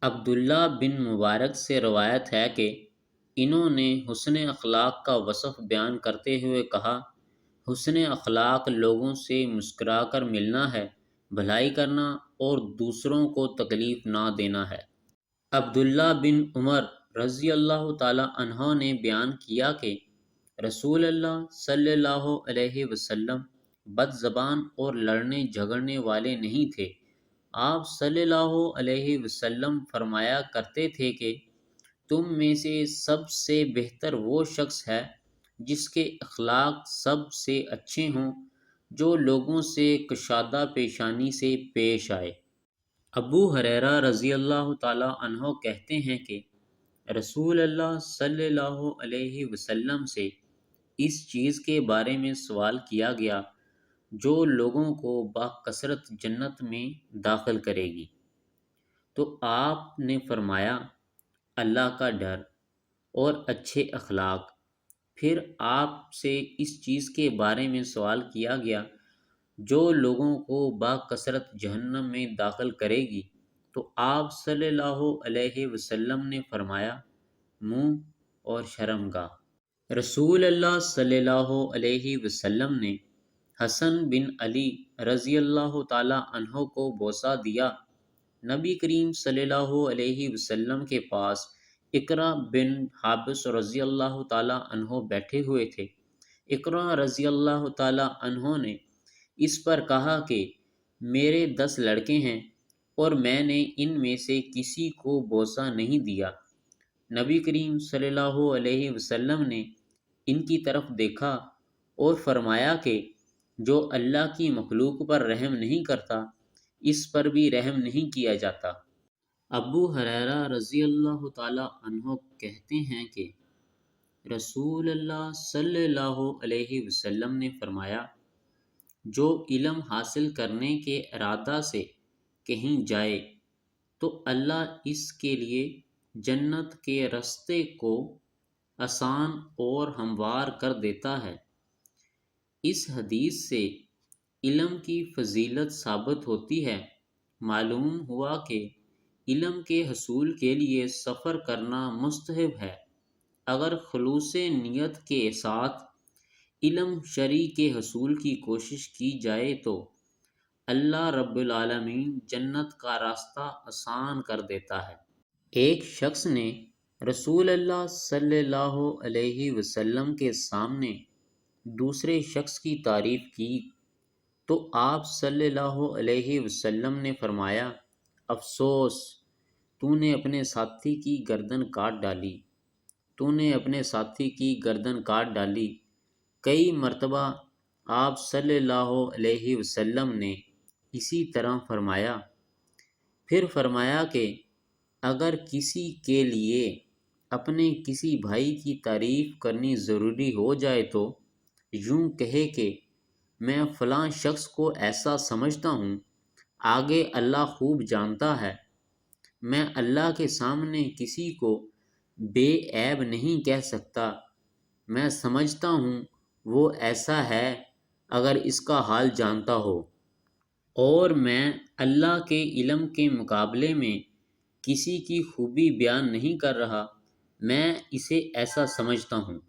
عبداللہ بن مبارک سے روایت ہے کہ انہوں نے حسن اخلاق کا وصف بیان کرتے ہوئے کہا، حسن اخلاق لوگوں سے مسکرا کر ملنا ہے، بھلائی کرنا اور دوسروں کو تکلیف نہ دینا ہے۔ عبداللہ بن عمر رضی اللہ تعالی عنہ نے بیان کیا کہ رسول اللہ صلی اللہ علیہ وسلم بد زبان اور لڑنے جھگڑنے والے نہیں تھے۔ آپ صلی اللہ علیہ وسلم فرمایا کرتے تھے کہ تم میں سے سب سے بہتر وہ شخص ہے جس کے اخلاق سب سے اچھے ہوں، جو لوگوں سے کشادہ پیشانی سے پیش آئے۔ ابو ہریرہ رضی اللہ تعالی عنہ کہتے ہیں کہ رسول اللہ صلی اللہ علیہ وسلم سے اس چیز کے بارے میں سوال کیا گیا جو لوگوں کو بکثرت جنت میں داخل کرے گی، تو آپ نے فرمایا اللہ کا ڈر اور اچھے اخلاق۔ پھر آپ سے اس چیز کے بارے میں سوال کیا گیا جو لوگوں کو بکثرت جہنم میں داخل کرے گی، تو آپ صلی اللہ علیہ وسلم نے فرمایا منہ اور شرمگاہ۔ رسول اللہ صلی اللہ علیہ وسلم نے حسن بن علی رضی اللہ تعالی عنہ کو بوسہ دیا۔ نبی کریم صلی اللہ علیہ وسلم کے پاس اقرا بن حابس رضی اللہ تعالی عنہ بیٹھے ہوئے تھے۔ اقرا رضی اللہ تعالی عنہ نے اس پر کہا کہ میرے 10 لڑکے ہیں اور میں نے ان میں سے کسی کو بوسہ نہیں دیا۔ نبی کریم صلی اللہ علیہ وسلم نے ان کی طرف دیکھا اور فرمایا کہ جو اللہ کی مخلوق پر رحم نہیں کرتا، اس پر بھی رحم نہیں کیا جاتا۔ ابو ہریرہ رضی اللہ تعالی عنہ کہتے ہیں کہ رسول اللہ صلی اللہ علیہ وسلم نے فرمایا جو علم حاصل کرنے کے ارادہ سے کہیں جائے تو اللہ اس کے لیے جنت کے راستے کو آسان اور ہموار کر دیتا ہے۔ اس حدیث سے علم کی فضیلت ثابت ہوتی ہے۔ معلوم ہوا کہ علم کے حصول کے لیے سفر کرنا مستحب ہے۔ اگر خلوص نیت کے ساتھ علم شرعی کے حصول کی کوشش کی جائے تو اللہ رب العالمین جنت کا راستہ آسان کر دیتا ہے۔ ایک شخص نے رسول اللہ صلی اللہ علیہ وسلم کے سامنے دوسرے شخص کی تعریف کی تو آپ صلی اللہ علیہ وسلم نے فرمایا افسوس، تو نے اپنے ساتھی کی گردن کاٹ ڈالی، تو نے اپنے ساتھی کی گردن کاٹ ڈالی۔ کئی مرتبہ آپ صلی اللہ علیہ وسلم نے اسی طرح فرمایا۔ پھر فرمایا کہ اگر کسی کے لیے اپنے کسی بھائی کی تعریف کرنی ضروری ہو جائے تو یوں کہے کہ میں فلاں شخص کو ایسا سمجھتا ہوں، آگے اللہ خوب جانتا ہے، میں اللہ کے سامنے کسی کو بے عیب نہیں کہہ سکتا، میں سمجھتا ہوں وہ ایسا ہے اگر اس کا حال جانتا ہو، اور میں اللہ کے علم کے مقابلے میں کسی کی خوبی بیان نہیں کر رہا، میں اسے ایسا سمجھتا ہوں۔